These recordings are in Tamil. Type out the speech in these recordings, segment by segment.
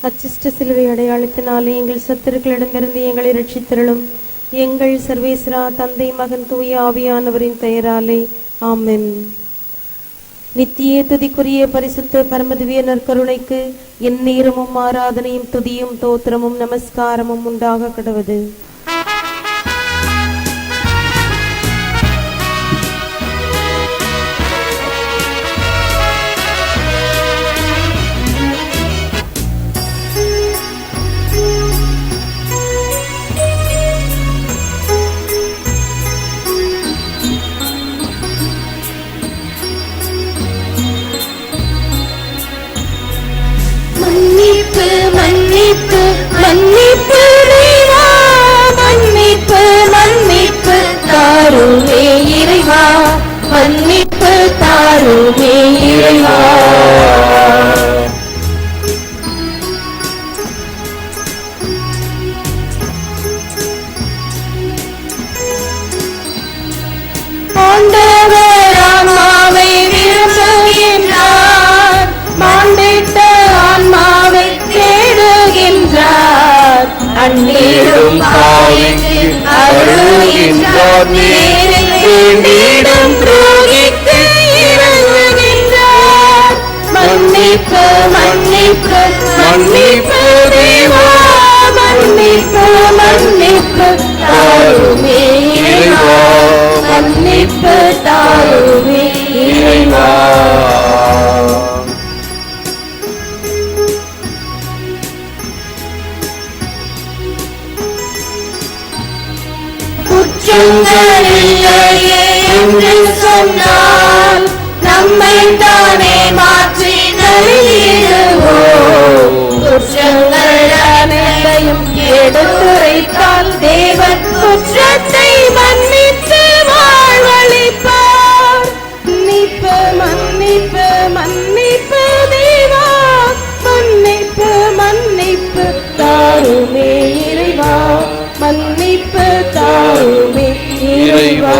அச்சிஷ்ட சிலுவை அடையாளத்தினாலே எங்கள் சத்துருக்களிடமிருந்து எங்களை ரட்சித்தருளும். எங்கள் சர்வேஸ்வரா, தந்தை, மகன், தூய ஆவியானவரின் பெயராலே ஆமென். நித்திய துதிக்குரிய பரிசுத்த பரமதிவிய நற்கருணைக்கு என் நேரமும் ஆராதனையும் துதியும் தோத்திரமும் நமஸ்காரமும் உண்டாக கடவது. மன்னிப்பு மன்னிப்பு இறைவா, மன்னிப்பு மன்னிப்பு தாருமே இறைவா, மன்னிப்பு தாருமே இறைவா. ஆண்டவர் ஆன்மாவை விரும்புகின்றார், மாண்டிட்ட ஆன்மாவை தேடுகின்றார், அந்நீரும் பாவிக்கு அருளுகின்றார், நேரிடும் துரோகிக்கு இறங்குகின்றார். மன்னிப்பு மன்னிப்பு மன்னிப்பு தேவா, மன்னிப்பு மன்னிப்பு தாருமே இறைவா, மன்னிப்பு தாருமே இறைவா. குற்றங்களில்லையே என்று சொன்னால் நம்மை தானே மாற்றி நல்கிடுவோம். குற்றங்கள் அனைத்தையும் எடுத்துரைத்தால் தேவன் குற்றத்தை மன்னித்து வாழ்வளிப்பார். மன்னிப்பு மன்னிப்பு மன்னிப்பு தேவா, மன்னிப்பு மன்னிப்பு தாருமே இறைவா, மன்னிப்பு தாருமே இறைவா.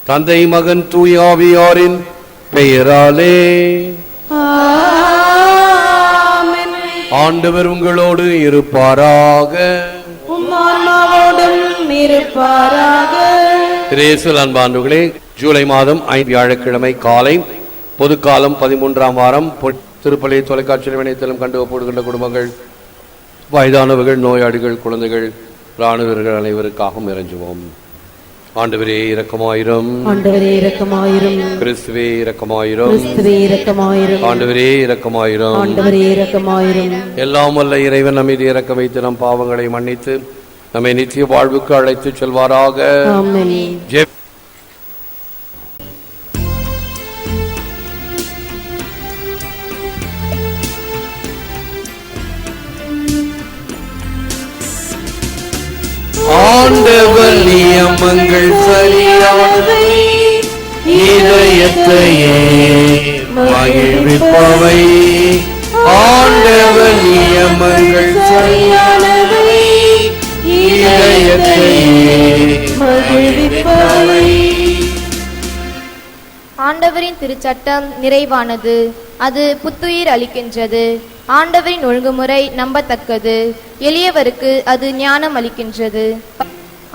தந்தை, மகன், தூய ஆவியாரின் பெயராலே ஆமென். ஆண்டவர் உங்களோடு இருப்பாராக, உம் ஆன்மாவோடும் இருப்பாராக. இயேசுவில் அன்பானவர்களே, ஜூலை மாதம் 5 வியாழக்கிழமை காலை பொதுக்காலம் 13ஆம் வாரம் திருப்பலி தொலைக்காட்சி நிலையத்திலும் கண்டு போடுகின்ற குடும்பங்கள், வயதானவர்கள், நோயாளிகள், குழந்தைகள், இராணுவர்கள் அனைவருக்காகவும் இறைஞ்சுவோம். ஆண்டவரே இரக்கமாயிரும், ஆண்டவரே இரக்கமாயிரும், கிறிஸ்துவே இரக்கமாயிரும், கிறிஸ்துவே இரக்கமாயிரும், ஆண்டவரே இரக்கமாயிரும், ஆண்டவரே இரக்கமாயிரும். எல்லாம் வல்ல இறைவன் நம்மை இறக்க வைத்து நம் பாவங்களை மன்னித்து நம்மை நித்திய வாழ்வுக்கு அழைத்து செல்வாராக. ஆமென். ஆண்டவர் நியமங்கள் சரியானவை, இதயத்தையே மகிழ்விப்பவை. ஆண்டவர் நியமங்கள் சரியானவை, இதயத்தையே மகிழ்விப்பவை. ஆண்டவரின் திருச்சட்டம் நிறைவானது, அது புத்துயிர் அளிக்கின்றது. ஆண்டவரின் ஒழுங்குமுறை நம்பத்தக்கது, எளியவருக்கு அது ஞானம் அளிக்கின்றது.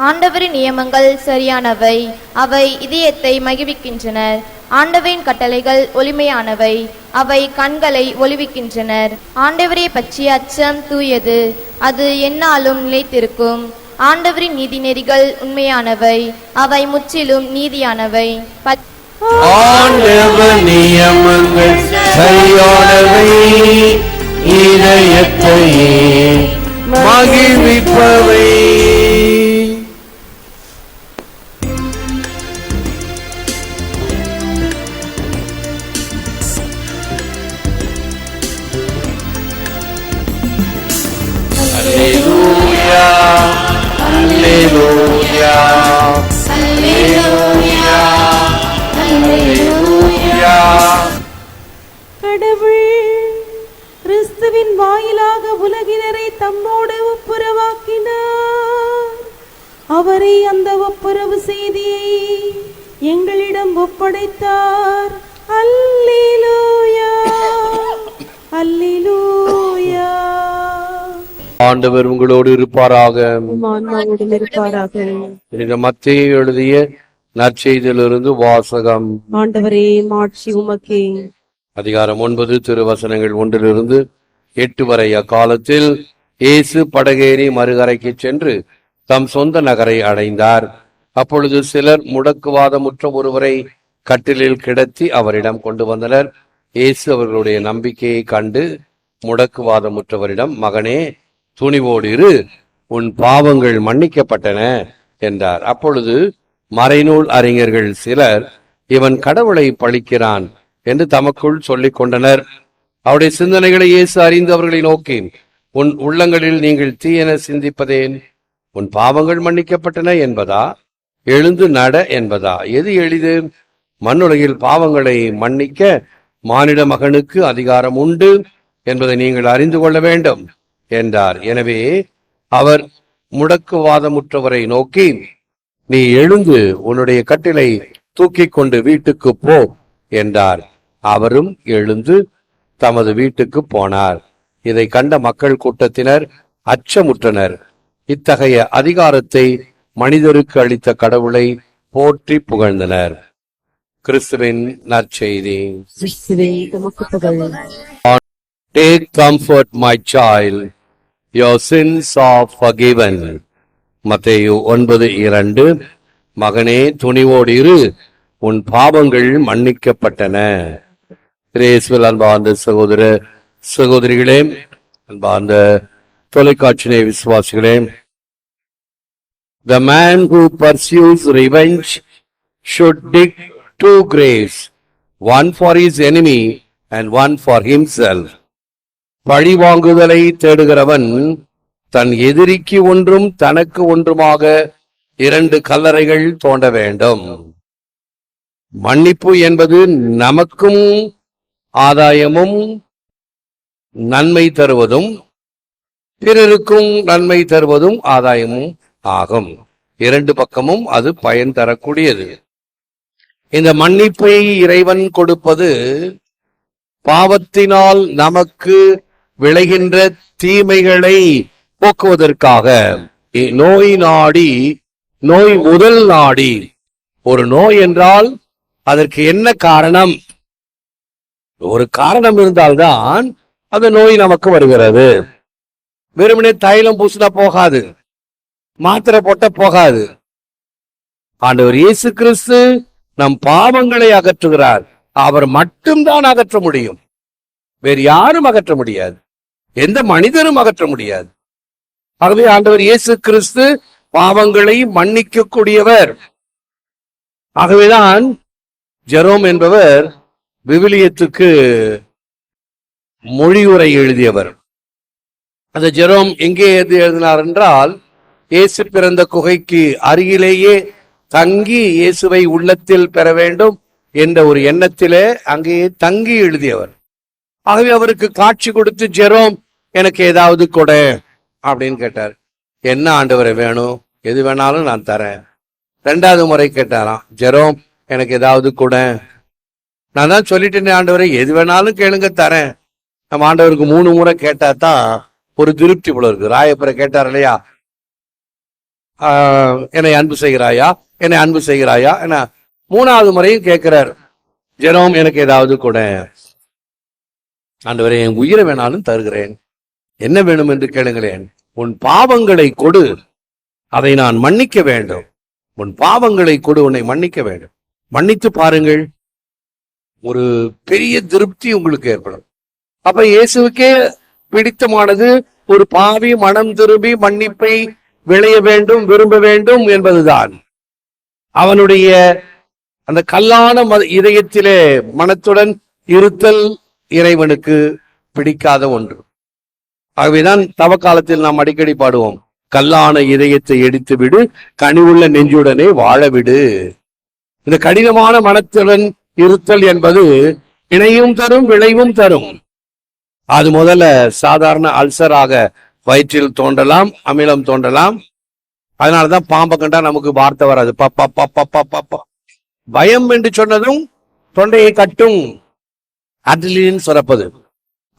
ஆண்டவரின் நியமங்கள் சரியானவை, அவை இதயத்தை மகிழ்விக்கின்றன. ஆண்டவரின் கட்டளைகள் ஒளிமையானவை, அவை கண்களை ஒளிவிக்கின்றனர். ஆண்டவரை பற்றிய அச்சம் தூயது, அது எந்நாளும் நிலைத்திருக்கும். ஆண்டவரின் நீதி நெறிகள் உண்மையானவை, அவை முற்றிலும் நீதியானவை. ஆண்டவர் நியமங்கள் சரியானவை, இதயத்தையே மகிழ்விப்பவை. அல்லேலூயா, அல்லேலூயா, அல்லேலூயா, அல்லேலூயா. கடவுள் கிறிஸ்துவின் வாயிலாக உலகினரை தம்மோடு ஒப்புரவாக்கினார். அவரே அந்த ஒப்புரவு செய்தியை எங்களிடம் ஒப்படைத்தார். அல்லேலூயா, அல்லேலூயா. ஆண்டவர் உங்களோடு இருப்பாராக. உம் ஆன்மாவோடும் இருப்பாராக. இந்த மத்தேயு எழுதிய நற்செய்தியிலிருந்து வாசகம். ஆண்டவரே, மாட்சி உமக்கே. அதிகாரம் 9 திருவசனங்கள் 1-8 வரை. அக்காலத்தில் இயேசு படகேறி மறுகரைக்கு சென்று தம் சொந்த நகரை அடைந்தார். அப்பொழுது சிலர் முடக்குவாதமுற்ற ஒருவரை கட்டிலில் கிடத்தி அவரிடம் கொண்டு வந்தனர். இயேசு அவர்களுடைய நம்பிக்கையை கண்டு முடக்குவாதமுற்றவரிடம், மகனே, துணிவோடு இரு, உன் பாவங்கள் மன்னிக்கப்பட்டன என்றார். அப்பொழுது மறைநூல் அறிஞர்கள் சிலர், இவன் கடவுளை பழிக்கிறான் என்று தமக்குள் சொல்லிக் கொண்டனர். அவருடைய சிந்தனைகளை இயேசு அறிந்து அவர்களை நோக்கி, உன் உள்ளங்களில் நீங்கள் தீயென சிந்திப்பதேன்? உன் பாவங்கள் மன்னிக்கப்பட்டன என்பதா, எழுந்து நட என்பதா? எது எளிது? மண்ணுலகில் பாவங்களை மன்னிக்க மானிட மகனுக்கு அதிகாரம் உண்டு என்பதை நீங்கள் அறிந்து கொள்ள வேண்டும் என்றார். எனவே அவர் முடக்குவாதமுற்றவரை நோக்கி, நீ எழுந்து உன்னுடைய கட்டிலை தூக்கிக் கொண்டு வீட்டுக்கு போ என்றார். அவரும் எழுந்து தமது வீட்டுக்கு போனார். இதை கண்ட மக்கள் கூட்டத்தினர் அச்சமுற்றனர். இத்தகைய அதிகாரத்தை மனிதருக்கு அளித்த கடவுளை போற்றி புகழ்ந்தனர். கிறிஸ்துவின் நற்செய்தி. கிறிஸ்துவே, உமக்கு புகழ். Take comfort, my child, your sins are forgiven. மத்தேயு 9:2. மகனே, துணிவோடு இரு, உன் பாவங்கள் மன்னிக்கப்பட்டன. இயேசுவில் அன்பார்ந்த சகோதர சகோதரிகளே, அன்பார்ந்த தொலைக்காட்சி விசுவாசிகளே, the man who pursues revenge should dig 2 graves, one for his enemy and one for himself. பழி வாங்குதலை தேடுகிறவன் தன் எதிரிக்கு ஒன்றும் தனக்கு ஒன்றுமாக 2 கல்லறைகள் தோண்ட வேண்டும். மன்னிப்பு என்பது நமக்கும் ஆதாயமும் நன்மை தருவதும் பிறருக்கும் நன்மை தருவதும் ஆதாயமும் ஆகும். 2 பக்கமும் அது பயன் தரக்கூடியது. இந்த மன்னிப்பை இறைவன் கொடுப்பது பாவத்தினால் நமக்கு விளைகின்ற தீமைகளை போக்குவதற்காக. நோய் நாடி, நோய் முதல் நாடி. ஒரு நோய் என்றால் அதற்கு என்ன காரணம்? ஒரு காரணம் இருந்தால்தான் அந்த நோய் நமக்கு வருகிறது. வெறுமனே தைலம் பூசினா போகாது, மாத்திரை போட்ட போகாது. ஆண்டவர் இயேசு கிறிஸ்து நம் பாவங்களை அகற்றுகிறார். அவர் மட்டும்தான் அகற்ற முடியும். வேறு யாரும் அகற்ற முடியாது. எந்த மனிதரும் அகற்ற முடியாது. ஆகவே ஆண்டவர் இயேசு கிறிஸ்து பாவங்களை மன்னிக்க கூடியவர். ஆகவேதான் ஜெரோம் என்பவர் விவிலியத்துக்கு மொழியுரை எழுதியவர். அந்த ஜெரோம் எங்கே எழுதினார் என்றால், இயேசு பிறந்த குகைக்கு அருகிலேயே தங்கி இயேசுவை உள்ளத்தில் பெற வேண்டும் என்ற ஒரு எண்ணத்திலே அங்கேயே தங்கி எழுதியவர். ஆகவே அவருக்கு காட்சி கொடுத்து, ஜெரோம், எனக்கு ஏதாவது கொடு அப்படின்னு கேட்டார். என்ன ஆண்டவரை வேணும்? எது வேணாலும் நான் தரேன். 2வது முறை கேட்டாராம், ஜெரோம், எனக்கு ஏதாவது கொடு. நான் தான் சொல்லிட்டேன் ஆண்டவரை, எது வேணாலும் கேளுங்க தரேன். நம்ம ஆண்டவருக்கு 3 முறை கேட்டா தான் ஒரு திருப்தி போல இருக்கு. ராயப்பரை கேட்டார் இல்லையா, என்னை அன்பு செய்கிறாயா, என்னை அன்பு செய்கிறாயா என 3வது முறையும் கேட்கிறார், ஜெரோம், எனக்கு ஏதாவது கொடு. ஆண்டவரே, என் உயிரை வேணாலும் தருகிறேன், என்ன வேணும் என்று கேளுங்களேன். உன் பாவங்களை கொடு, அதை நான் மன்னிக்க வேண்டும். உன் பாவங்களை கொடு, உன்னை மன்னிக்க வேண்டும். மன்னித்து பாருங்கள், ஒரு பெரிய திருப்தி உங்களுக்கு ஏற்படும். அப்ப இயேசுவுக்கே பிடித்தமானது ஒரு பாவி மனம் திரும்பி மன்னிப்பை விளைய வேண்டும், விரும்ப வேண்டும் என்பதுதான். அவனுடைய அந்த கல்லான இதயத்திலே மனத்துடன் இருத்தல் இறைவனுக்கு பிடிக்காத ஒன்று. ஆகவேதான் தவ காலத்தில் நாம் அடிக்கடி பாடுவோம், கல்லான இதயத்தை எடுத்து விடு, கனிவுள்ள நெஞ்சுடனே வாழ விடு. இந்த கடினமான மனத்துடன் இருத்தல் என்பது இணையும் தரும், விளைவும் தரும். அது முதல்ல சாதாரண அல்சராக வயிற்றில் தோன்றலாம், அமிலம் தோன்றலாம். அதனாலதான் பாம்பை கண்டா நமக்கு வார்த்தை வராது. பப்பா பப்பா பப்பா. பயம் என்று சொன்னதும் தொண்டையை கட்டும், அட்ரினலின் சுரப்பது.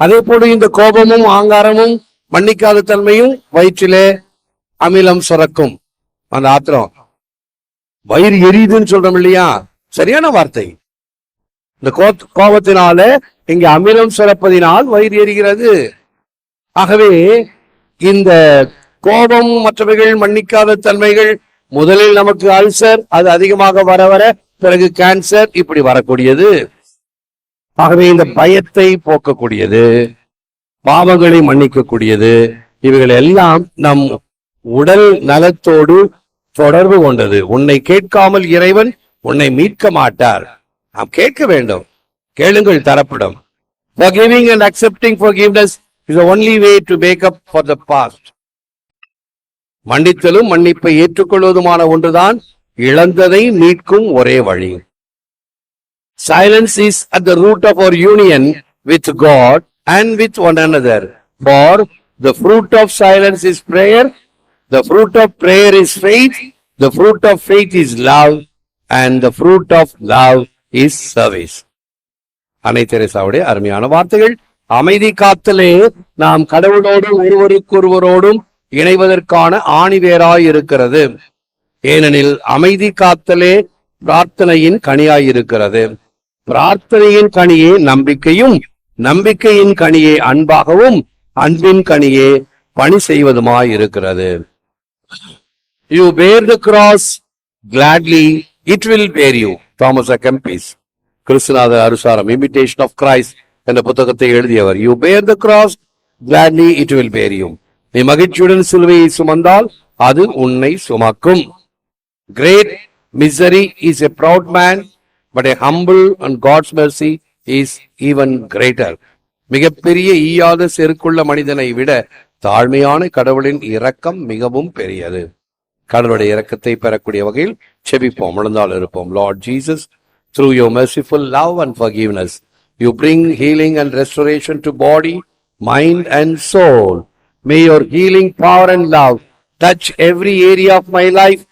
அதே போல இந்த கோபமும் ஆங்காரமும் மன்னிக்காத தன்மையும் வயிற்றிலே அமிலம் சுரக்கும். அந்த ஆத்திரம் வயிறு எரியுதுன்னு சொல்றோம் இல்லையா, சரியான வார்த்தை. இந்த கோபத்தினால இங்க அமிலம் சுரப்பதினால் வயிறு எரிகிறது. ஆகவே இந்த கோபம் மற்றவைகள் மன்னிக்காத தன்மைகள் முதலில் நமக்கு அல்சர், அது அதிகமாக வர வர பிறகு கேன்சர், இப்படி வரக்கூடியது. ஆகவே இந்த பயத்தை போக்கக்கூடியது, பாவங்களை மன்னிக்கக்கூடியது, இவைகள் எல்லாம் நம் உடல் நலத்தோடு தொடர்பு கொண்டது. உன்னை கேட்காமல் இறைவன் உன்னை மீட்க மாட்டார். நாம் கேட்க வேண்டும். கேளுங்கள் தரப்படும். Forgiving and accepting forgiveness is the only way to make up for the past. மன்னித்தலும் மன்னிப்பை ஏற்றுக்கொள்வதுமான ஒன்றுதான் இழந்ததை மீட்கும் ஒரே வழி. Silence is at the root of our union with God and with one another. For the fruit of silence is prayer, the fruit of prayer is faith, the fruit of faith is love, and the fruit of love is service. அன்னை தெரேசாவுடைய அருமையான வார்த்தைகள். அமைதி காத்தலே நாம் கடவுளோடும் ஒருவருக்கொருவரோடும் இணைவதற்கான ஆணிவேராய் இருக்கிறது. ஏனெனில் அமைதி காத்தலே பிரார்த்தனையின் கனியாயிருக்கிறது. பிரார்த்தனையின் கனியே நம்பிக்கையும், நம்பிக்கையின் கனியே அன்பாகவும், அன்பின் கனியே பணி செய்வதுமாயிருக்கிறது. You bear the cross gladly, it will bear you. Thomas A. Kempis, கிறிஸ்துநாதர் அருசாரம், இமிடேஷன் ஆஃப் கிரைஸ்ட் என்ற புத்தகத்தை எழுதியவர். You bear the cross gladly, it will bear you. நீ மகிழ்ச்சியுடன் சிலுவையை சுமந்தால் அது உன்னை சுமக்கும். Great misery is a proud man, but a humble and God's mercy is even greater. மிகப்பெரிய ஈயாத செருக்குள்ள மனிதனை விட தாழ்மையான கடவுளின் இரக்கம் மிகவும் பெரியது. கடவுளுடைய இரக்கத்தை பெறக்கூடிய வகையில் செபிப்போம், விழுந்தால் இருப்போம். Lord Jesus, through your merciful love and forgiveness, you bring healing and restoration to body, mind and soul. May your healing power and love touch every area of my life,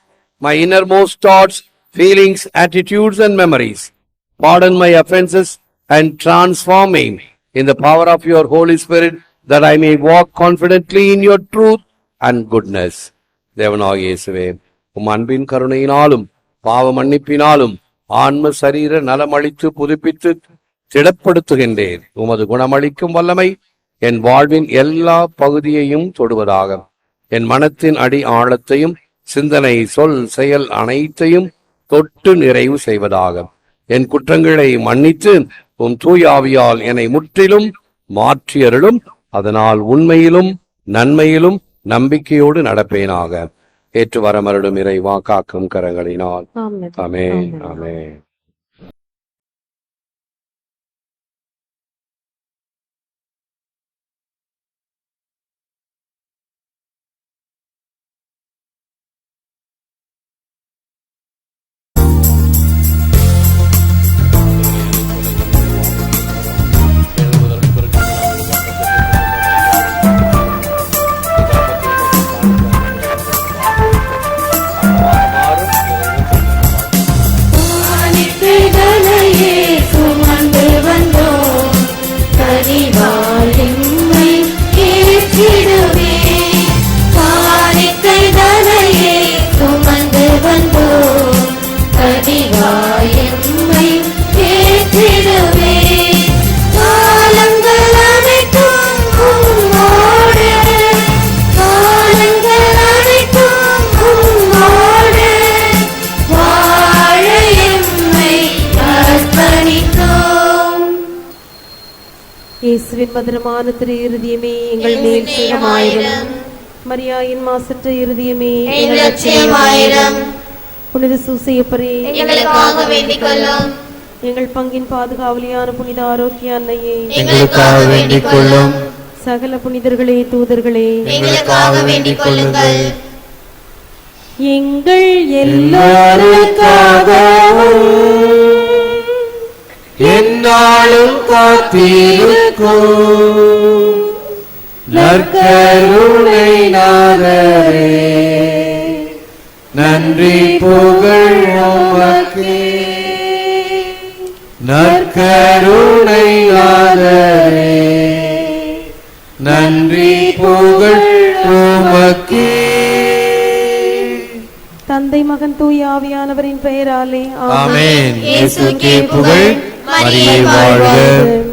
my innermost thoughts, feelings, attitudes and memories. Pardon my offenses and transform me in the power of your Holy Spirit, that I may walk confidently in your truth and goodness. தேவனாகிய இயேசுவே, உம் அன்பின் கருணையினாலும் பாவ மன்னிப்பினாலும் ஆன்ம சரீர நலமளித்து புதுப்பித்து திடப்படுத்துகின்றேன். உமது குணமளிக்கும் வல்லமை என் வாழ்வின் எல்லா பகுதியையும் தொடுவதாக, என் மனத்தின் அடி ஆழத்தையும் சிந்தனை சொல் செயல் அனைத்தையும் தொட்டு நிறைவு செய்வதாக, என் குற்றங்களை மன்னித்து உம் தூயாவியால் என்னை முற்றிலும் மாற்றியருளும். அதனால் உண்மையிலும் நன்மையிலும் நம்பிக்கையோடு நடப்பேனாக. ஏற்று வரமருடும் இறைவா, காக்கும் கரங்களினால். ஆமென், ஆமென். இயேசுவின் மதுரமான திரு இருதயமே எங்கள் மேல் சிறமாயிரம். மரியாயின் மாசற்ற இருதயமே எங்கள் லட்சியமாயிரம். புனித சூசையப்பரே எங்களுக்காக வேண்டிக் கொள்ளும். எங்கள் பங்கின் பாதுகாவலியான புனித ஆரோக்கிய அன்னையே எங்களுக்காக வேண்டிக் கொள்ளும். சகல புனிதர்களே தூதர்களே எங்களுக்காக வேண்டிக் கொள்ளுங்கள். எங்கள் எல்லாருக்காகவும் என்னாலும் காத்திருக்கும் நற்கருணை நாதரே நன்றி புகழ் உமக்கே. நற்கருணையாளரே, நன்றி புகழ் உமக்கே. தந்தை மகன் தூய ஆவியானவரின் பெயராலே ஆமென். இயேசுவுக்கே புகழ். மரியே வாழ்க.